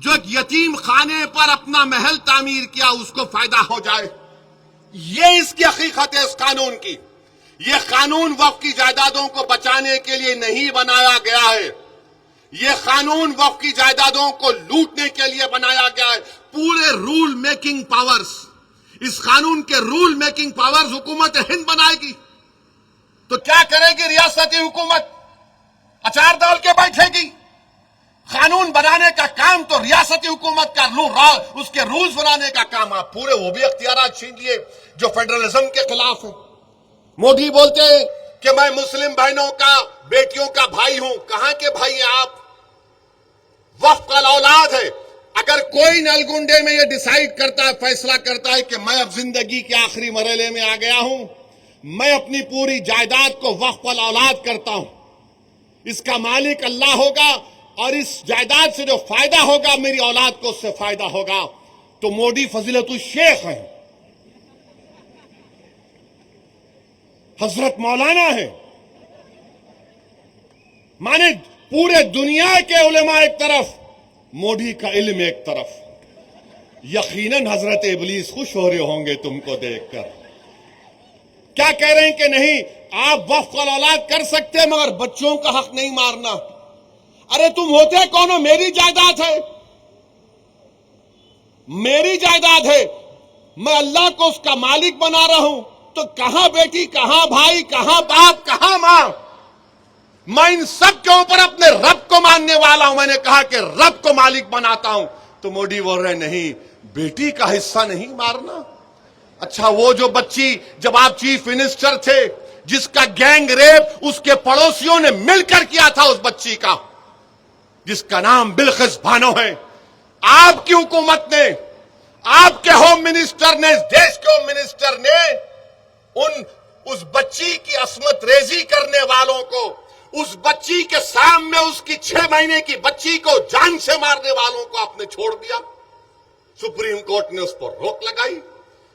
جو ایک یتیم خانے پر اپنا محل تعمیر کیا اس کو فائدہ ہو جائے. یہ اس کی حقیقت ہے اس قانون کی. یہ قانون وقف کی جائیدادوں کو بچانے کے لیے نہیں بنایا گیا ہے. یہ قانون وقف کی جائیدادوں کو لوٹنے کے لیے بنایا گیا ہے. پورے رول میکنگ پاورز، اس قانون کے رول میکنگ پاورز حکومت ہند بنائے گی. تو کیا کرے گی ریاستی حکومت؟ اچار ڈال کے بیٹھے گی. قانون بنانے کا کام تو ریاستی حکومت کا، اس کے رولز بنانے کا کام. آپ پورے وہ بھی اختیارات چھین لیے جو فیڈرلزم کے خلاف ہیں. مودی بولتے ہیں کہ میں مسلم بہنوں کا، بیٹیوں کا بھائی ہوں. کہاں کے بھائی ہیں آپ؟ وقف کا اولاد ہے. اگر کوئی نلگنڈے میں یہ ڈیسائیڈ کرتا ہے، فیصلہ کرتا ہے کہ میں اب زندگی کے آخری مرحلے میں آ گیا ہوں، میں اپنی پوری جائیداد کو وقف الاولاد کرتا ہوں، اس کا مالک اللہ ہوگا اور اس جائیداد سے جو فائدہ ہوگا میری اولاد کو اس سے فائدہ ہوگا، تو مودی فضیلت الشیخ ہیں، حضرت مولانا ہے. مانے پورے دنیا کے علماء ایک طرف، مودی کا علم ایک طرف. یقیناً حضرت ابلیس خوش ہو رہے ہوں گے تم کو دیکھ کر. کیا کہہ رہے ہیں کہ نہیں آپ وقف الاولاد کر سکتے مگر بچوں کا حق نہیں مارنا. ارے تم ہوتے کون ہو؟ میری جائیداد ہے، میری جائیداد ہے، میں اللہ کو اس کا مالک بنا رہا ہوں. تو کہاں بیٹی، کہاں بھائی، کہاں باپ، کہاں ماں؟ میں ان سب کے اوپر اپنے رب کو ماننے والا ہوں. میں نے کہا کہ رب کو مالک بناتا ہوں. تو مودی بول رہے نہیں، بیٹی کا حصہ نہیں مارنا. اچھا وہ جو بچی جب آپ چیف منسٹر تھے جس کا گینگ ریپ اس کے پڑوسیوں نے مل کر کیا تھا، اس بچی کا جس کا نام بلقیس بانو ہے، آپ کی حکومت نے، آپ کے ہوم منسٹر نے، اس دیش کے ہوم منسٹر نے اس بچی کی عصمت ریزی کرنے والوں کو، اس بچی کے سامنے اس کی 6 مہینے کی بچی کو جان سے مارنے والوں کو آپ نے چھوڑ دیا. سپریم کورٹ نے اس پر روک لگائی.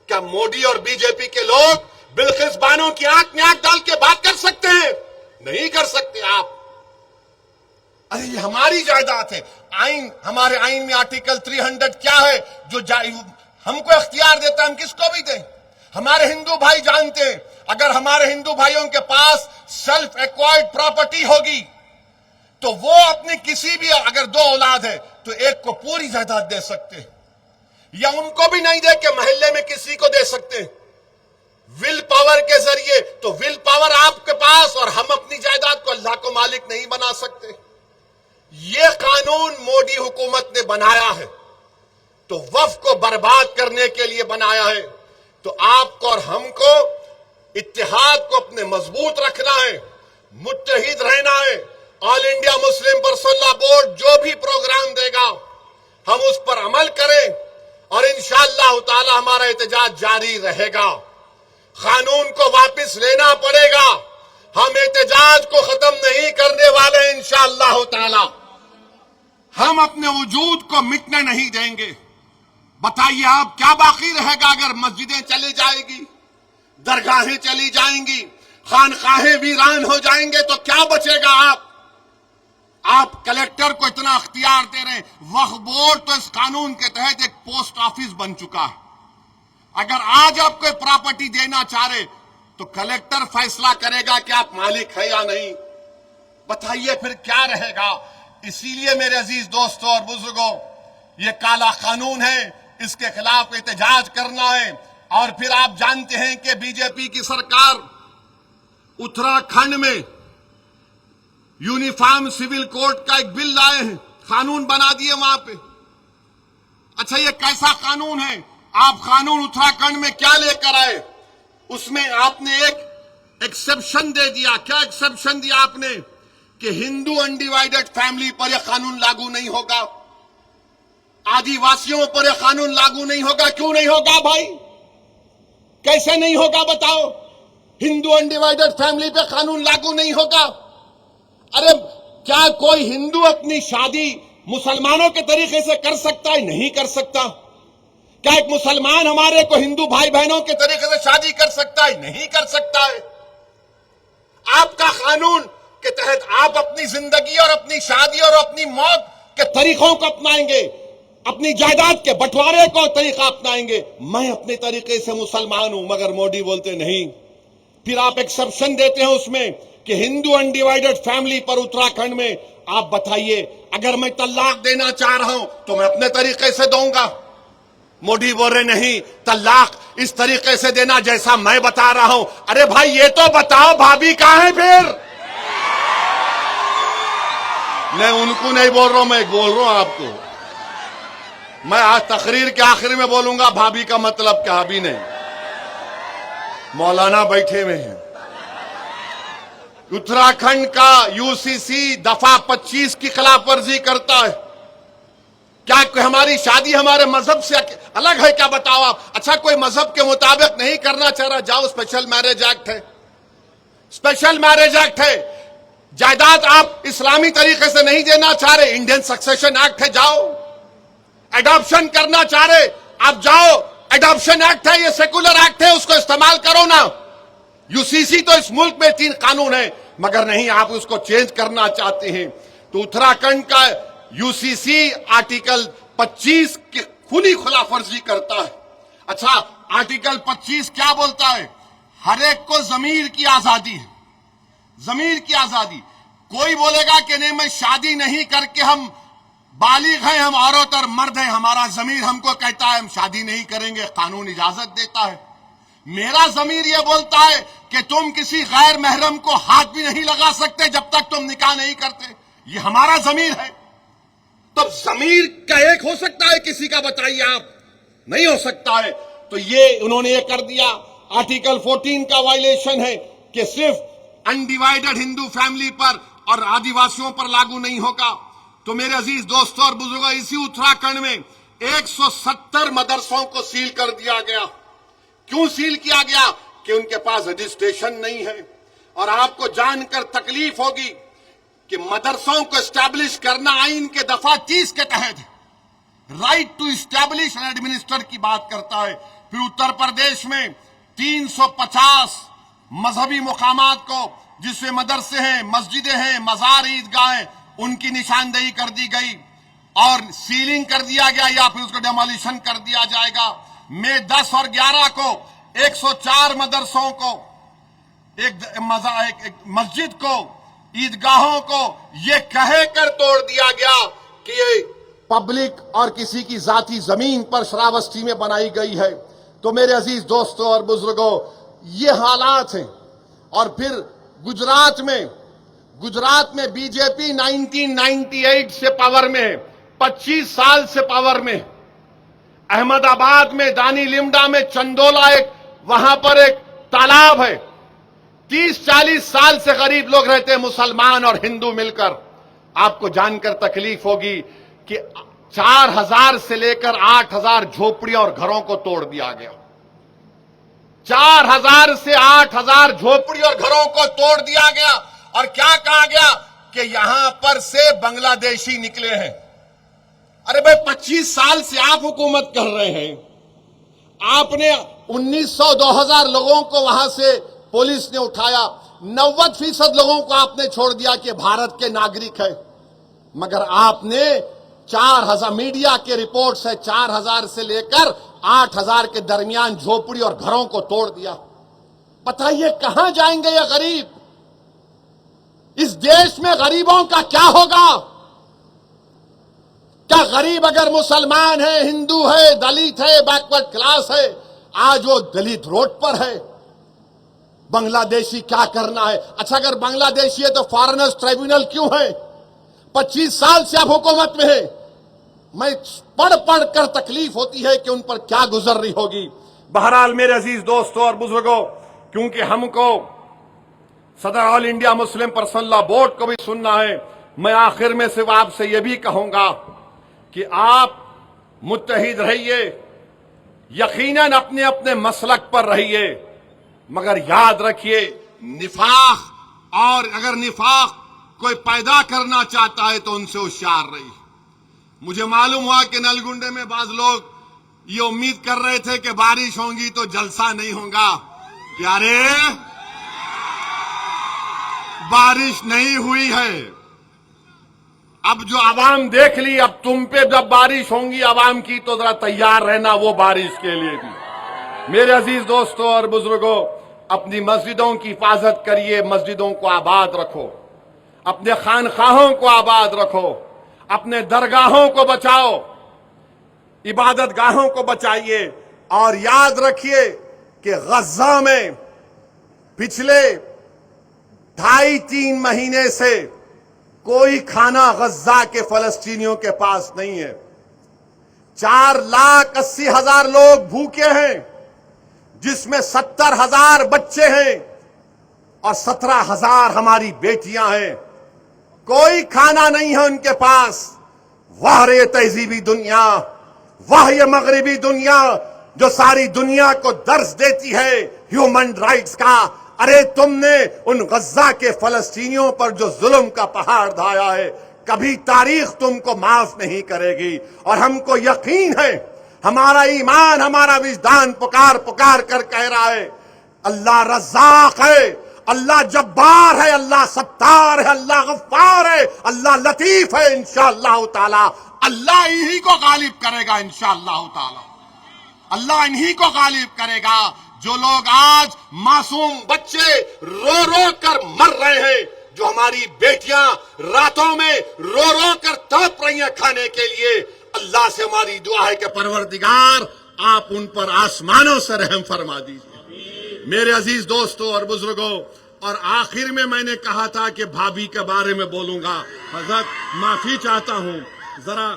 کیا مودی اور بی جے پی کے لوگ بلقیس بانو کی آنکھ میں آنکھ ڈال کے بات کر سکتے ہیں؟ نہیں کر سکتے آپ. ارے یہ ہماری جائیداد ہے. آئین، ہمارے آئین میں آرٹیکل 300 کیا ہے جو ہم کو اختیار دیتا ہے ہم کس کو بھی دیں. ہمارے ہندو بھائی جانتے ہیں اگر ہمارے ہندو بھائیوں کے پاس سیلف ایکوائرڈ پراپرٹی ہوگی تو وہ اپنی کسی بھی، اگر 2 اولاد ہے تو ایک کو پوری جائیداد دے سکتے، یا ان کو بھی نہیں دے کے محلے میں کسی کو دے سکتے ول پاور کے ذریعے. تو ول پاور آپ کے پاس، اور ہم اپنی جائیداد کو اللہ کو مالک نہیں بنا سکتے. یہ قانون مودی حکومت نے بنایا ہے تو وقف کو برباد کرنے کے لیے بنایا ہے. تو آپ کو اور ہم کو اتحاد کو اپنے مضبوط رکھنا ہے، متحد رہنا ہے. آل انڈیا مسلم پرسنل لا بورڈ جو بھی پروگرام دے گا ہم اس پر عمل کریں اور انشاءاللہ تعالی ہمارا احتجاج جاری رہے گا. قانون کو واپس لینا پڑے گا. ہم احتجاج کو ختم نہیں کرنے والے انشاءاللہ تعالی. ہم اپنے وجود کو مٹنے نہیں دیں گے. بتائیے آپ کیا باقی رہے گا اگر مسجدیں چلی جائیں گی، درگاہیں چلی جائیں گی، خانقاہیں ویران ہو جائیں گے تو کیا بچے گا؟ آپ کلیکٹر کو اتنا اختیار دے رہے ہیں. وقف بورڈ تو اس قانون کے تحت ایک پوسٹ آفس بن چکا ہے. اگر آج آپ کوئی پراپرٹی دینا چاہ رہے تو کلیکٹر فیصلہ کرے گا کہ آپ مالک ہے یا نہیں. بتائیے پھر کیا رہے گا؟ اسی لیے میرے عزیز دوستوں اور بزرگوں، یہ کالا قانون ہے، اس کے خلاف احتجاج کرنا ہے. اور پھر آپ جانتے ہیں کہ بی جے پی کی سرکار اتراکھنڈ میں یونیفارم سول کوڈ کا ایک بل لائے ہیں، قانون بنا دیے وہاں پہ. اچھا یہ کیسا قانون ہے؟ آپ قانون اتراکھنڈ میں کیا لے کر آئے؟ اس میں آپ نے ایک ایکسپشن دے دیا. کیا ایکسپشن دیا آپ نے؟ کہ ہندو انڈیوائیڈڈ فیملی پر یہ قانون لاگو نہیں ہوگا، آدی واسیوں پر یہ قانون لاگو نہیں ہوگا. کیوں نہیں ہوگا بھائی؟ کیسے نہیں ہوگا بتاؤ؟ ہندو انڈیوائیڈڈ فیملی پہ قانون لاگو نہیں ہوگا؟ ارے کیا کوئی ہندو اپنی شادی مسلمانوں کے طریقے سے کر سکتا ہے؟ نہیں کر سکتا. کیا ایک مسلمان ہمارے کو ہندو بھائی بہنوں کے طریقے سے شادی کر سکتا ہے؟ نہیں کر سکتا ہے. آپ کا قانون کے تحت آپ اپنی زندگی اور اپنی شادی اور اپنی موت کے طریقوں کو اپنائیں گے. اپنی جائیداد کے بٹوارے کو طریقہ اپنائیں گے. میں اپنے طریقے سے مسلمان ہوں, مگر مودی بولتے نہیں. پھر آپ ایکسپشن دیتے ہیں اس میں کہ ہندو انڈیوائیڈڈ فیملی پر اتراکھنڈ میں. آپ بتائیے, اگر میں طلاق دینا چاہ رہا ہوں تو میں اپنے طریقے سے دوں گا. مودی بول رہے نہیں, طلاق اس طریقے سے دینا جیسا میں بتا رہا ہوں. ارے بھائی یہ تو بتاؤ بھابھی کہاں ہے پھر؟ میں ان کو نہیں بول رہا ہوں, میں بول رہا ہوں آپ کو. میں آج تقریر کے آخر میں بولوں گا بھابھی کا مطلب کیا, ابھی نہیں. مولانا بیٹھے ہوئے ہیں. اتراکھنڈ کا یو سی سی دفعہ 25 کی خلاف ورزی کرتا ہے. کیا ہماری شادی ہمارے مذہب سے الگ ہے کیا بتاؤ آپ؟ اچھا کوئی مذہب کے مطابق نہیں کرنا چاہ رہا, جاؤ اسپیشل میرج ایکٹ ہے. اسپیشل میرج ایکٹ ہے. جائیداد آپ اسلامی طریقے سے نہیں دینا چاہ رہے, انڈین سکسیشن ایکٹ ہے, جاؤ. ایڈاپشن کرنا چاہ رہے آپ جاؤ, ایڈاپشن ایکٹ ہے, یہ سیکولر ایکٹ ہے, اس کو استعمال کرو نا. یو سی سی تو اس ملک میں 3 قانون ہیں, مگر نہیں آپ اس کو چینج کرنا چاہتے ہیں. تو اتراکھنڈ کا یو سی سی آرٹیکل 25 کی کھلی خلاف ورزی کرتا ہے. اچھا آرٹیکل 25 کیا بولتا ہے؟ ہر ایک کو ضمیر کی آزادی ہے. ضمیر کی آزادی. کوئی بولے گا کہ نہیں میں شادی نہیں کر کے, ہم بالغ ہیں, ہم عورت اور مرد ہیں, ہمارا ضمیر ہم کو کہتا ہے ہم شادی نہیں کریں گے, قانون اجازت دیتا ہے. میرا ضمیر یہ بولتا ہے کہ تم کسی غیر محرم کو ہاتھ بھی نہیں لگا سکتے جب تک تم نکاح نہیں کرتے. یہ ہمارا ضمیر ہے. تب ضمیر کا ایک ہو سکتا ہے کسی کا, بتائیے آپ؟ نہیں ہو سکتا ہے. تو یہ انہوں نے یہ کر دیا. آرٹیکل 14 کا وائلیشن ہے کہ صرف انڈیوائیڈڈ ہندو فیملی پر اور آدیواسیوں پر لاگو نہیں ہوگا. تو میرے عزیز دوستوں اور بزرگوں, اسی اتراکھنڈ میں 170 مدرسوں کو سیل کر دیا گیا. کیوں سیل کیا گیا؟ کہ ان کے پاس رجسٹریشن نہیں ہے. اور آپ کو جان کر تکلیف ہوگی کہ مدرسوں کو اسٹیبلش کرنا آئین کے دفعہ 30 کے تحت right to establish and administer کی بات کرتا ہے. پھر اتر پردیش میں 350 مذہبی مقامات کو, جس میں مدرسے ہیں, مسجدیں ہیں, مزار, عیدگاہیں, ان کی نشاندہی کر دی گئی اور سیلنگ کر دیا گیا یا پھر اس کو ڈیمولیشن کر دیا جائے گا. مئی 10 اور 11 کو 104 مدرسوں کو, ایک مسجد کو, عیدگاہوں کو یہ کہہ کر توڑ دیا گیا کہ یہ پبلک اور کسی کی ذاتی زمین پر شراوستی میں بنائی گئی ہے. تو میرے عزیز دوستوں اور بزرگوں, یہ حالات ہیں. اور پھر گجرات میں بی جے پی 1998 سے پاور میں ہے, 25 سال سے پاور میں. احمد آباد میں, دانی لمڈا میں, چندولا, وہاں پر ایک تالاب ہے. 30-40 سال سے غریب لوگ رہتے ہیں, مسلمان اور ہندو مل کر. آپ کو جان کر تکلیف ہوگی کہ 4000 سے لے کر 8000 جھوپڑیاں اور گھروں کو توڑ دیا گیا. 4000 سے 8000 جھوپڑی اور گھروں کو توڑ دیا گیا. اور کیا کہا گیا کہ یہاں پر سے بنگلہ دیشی نکلے ہیں. ارے بھائی 25 سال سے آپ حکومت کر رہے ہیں, آپ نے 1900-2000 لوگوں کو وہاں سے پولیس نے اٹھایا, 90% لوگوں کو آپ نے چھوڑ دیا کہ بھارت کے ناگرک ہے. مگر آپ نے 4000, میڈیا کے رپورٹس ہے, 4000 سے لے کر 8000 کے درمیان جھوپڑی اور گھروں کو توڑ دیا. بتائیے کہاں جائیں گے یہ غریب؟ اس دیش میں غریبوں کا کیا ہوگا؟ کیا غریب اگر مسلمان ہے, ہندو ہے, دلت ہے, بیکورڈ کلاس ہے, آج وہ دلت روڈ پر ہے؟ بنگلہ دیشی کیا کرنا ہے؟ اچھا اگر بنگلہ دیشی ہے تو فارنرز ٹریبیونل کیوں ہے؟ 25 سال سے آپ حکومت میں ہے. میں پڑھ کر تکلیف ہوتی ہے کہ ان پر کیا گزر رہی ہوگی. بہرحال میرے عزیز دوستوں اور بزرگوں, کیونکہ ہم کو صدر آل انڈیا مسلم پرسنل لا بورڈ کو بھی سننا ہے, میں آخر میں صرف آپ سے یہ بھی کہوں گا کہ آپ متحد رہیے, یقیناً اپنے اپنے مسلک پر رہیے, مگر یاد رکھیے نفاق, اور اگر نفاق کوئی پیدا کرنا چاہتا ہے تو ان سے ہوشیار رہیے. مجھے معلوم ہوا کہ نلگنڈے میں بعض لوگ یہ امید کر رہے تھے کہ بارش ہوگی تو جلسہ نہیں ہوگا. پیارے, بارش نہیں ہوئی ہے. اب جو عوام دیکھ لی، اب تم پہ جب بارش ہوں گی عوام کی تو ذرا تیار رہنا وہ بارش کے لیے بھی۔ میرے عزیز دوستوں اور بزرگوں، اپنی مسجدوں کی حفاظت کریے، مسجدوں کو آباد رکھو، اپنے خانقاہوں کو آباد رکھو، اپنے درگاہوں کو بچاؤ، عبادت گاہوں کو بچائیے، اور یاد رکھیے کہ غزہ میں پچھلے 2.5-3 مہینے سے کوئی کھانا غزہ کے فلسطینیوں کے پاس نہیں ہے۔ 4,80,000 لوگ بھوکے ہیں، جس میں 70,000 بچے ہیں اور 17,000 ہماری بیٹیاں ہیں۔ کوئی کھانا نہیں ہے ان کے پاس۔ واہ یہ تہذیبی دنیا، واہ یہ مغربی دنیا جو ساری دنیا کو درس دیتی ہے ہیومن رائٹس کا۔ ارے تم نے ان غزہ کے فلسطینیوں پر جو ظلم کا پہاڑ ڈھایا ہے، کبھی تاریخ تم کو معاف نہیں کرے گی، اور ہم کو یقین ہے، ہمارا ایمان، ہمارا وجدان پکار پکار کر کہہ رہا ہے، اللہ رزاق ہے، اللہ جبار ہے، اللہ ستار ہے، اللہ غفار ہے، اللہ لطیف ہے۔ انشاءاللہ تعالی اللہ انہی کو غالب کرے گا، انشاءاللہ تعالی اللہ انہی کو غالب کرے گا۔ جو لوگ آج معصوم بچے رو رو کر مر رہے ہیں، جو ہماری بیٹیاں راتوں میں رو رو کر تڑپ رہی ہیں کھانے کے لیے، اللہ سے ہماری دعا ہے کہ پروردگار آپ ان پر آسمانوں سے رحم فرما دیجیے۔ میرے عزیز دوستوں اور بزرگوں، اور آخر میں نے کہا تھا کہ بھابھی کے بارے میں بولوں گا، حضرت معافی چاہتا ہوں، ذرا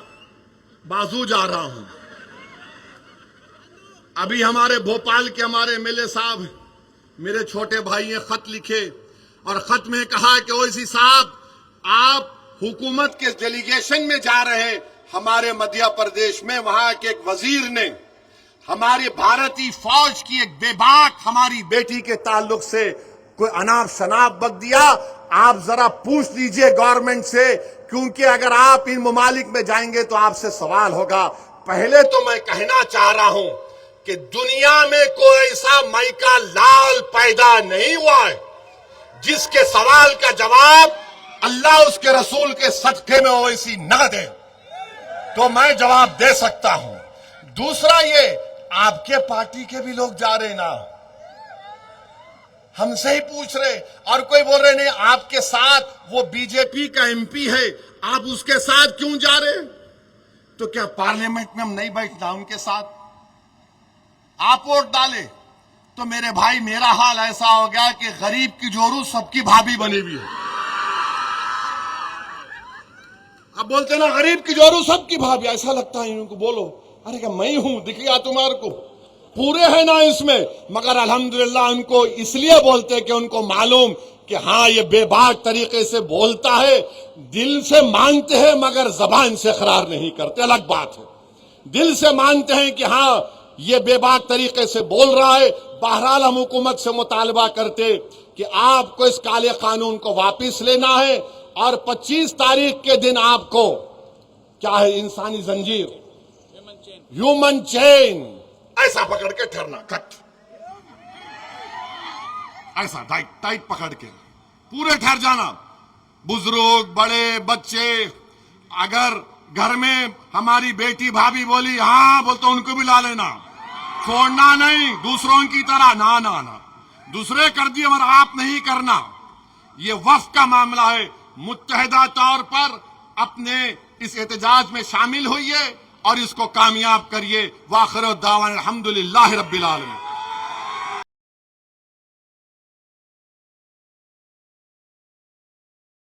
بازو جا رہا ہوں۔ ابھی ہمارے بھوپال کے ہمارے ایم ایل اے صاحب، میرے چھوٹے بھائی نے خط لکھے، اور خط میں کہا کہ اویسی صاحب آپ حکومت کے ڈیلیگیشن میں جا رہے ہیں ہمارے مدھیہ پردیش میں، وہاں کے ایک وزیر نے ہماری بھارتی فوج کی ایک بے باک ہماری بیٹی کے تعلق سے کوئی اناپ شناپ بک دیا، آپ ذرا پوچھ لیجئے گورنمنٹ سے، کیونکہ اگر آپ ان ممالک میں جائیں گے تو آپ سے سوال ہوگا۔ پہلے تو میں کہنا چاہ رہا ہوں کہ دنیا میں کوئی ایسا مائکا لال پیدا نہیں ہوا ہے جس کے سوال کا جواب اللہ اس کے رسول کے صدقے میں اویسی نہ دے، تو میں جواب دے سکتا ہوں۔ دوسرا یہ، آپ کے پارٹی کے بھی لوگ جا رہے نا، ہم سے ہی پوچھ رہے، اور کوئی بول رہے نہیں آپ کے ساتھ وہ بی جے پی کا ایم پی ہے، آپ اس کے ساتھ کیوں جا رہے؟ تو کیا پارلیمنٹ میں ہم نہیں بیٹھنا ان کے ساتھ؟ آپ ووٹ ڈالے تو میرے بھائی میرا حال ایسا ہو گیا کہ غریب کی جورو سب کی بھابھی بنی ہوئی ہے۔ اب بولتے نا غریب کی جورو سب کی بھابھی، ایسا لگتا ہے ان کو، بولو ارے کہ میں ہوں، دکھ گیا تمہارے کو، پورے ہیں نا اس میں، مگر الحمدللہ ان کو اس لیے بولتے کہ ان کو معلوم کہ ہاں یہ بے باک طریقے سے بولتا ہے، دل سے مانتے ہیں مگر زبان سے اقرار نہیں کرتے، الگ بات ہے۔ دل سے مانتے ہیں کہ ہاں یہ بے باک طریقے سے بول رہا ہے۔ بہرحال ہم حکومت سے مطالبہ کرتے کہ آپ کو اس کالے قانون کو واپس لینا ہے، اور 25 تاریخ کے دن آپ کو کیا ہے انسانی زنجیر، ہیومن چین ایسا پکڑ کے ٹھہرنا، کٹ ایسا ٹائٹ پکڑ کے پورے ٹھہر جانا، بزرگ بڑے بچے، اگر گھر میں ہماری بیٹی بھابھی بولی ہاں بولتا ان کو بھی لا لینا، چھوڑنا نہیں دوسروں کی طرح، نہ دوسرے کر دیے مگر آپ نہیں کرنا۔ یہ وفد کا معاملہ ہے، متحدہ طور پر اپنے اس احتجاج میں شامل ہوئیے اور اس کو کامیاب کریے۔ وآخر دعوانا الحمدللہ رب العالمین۔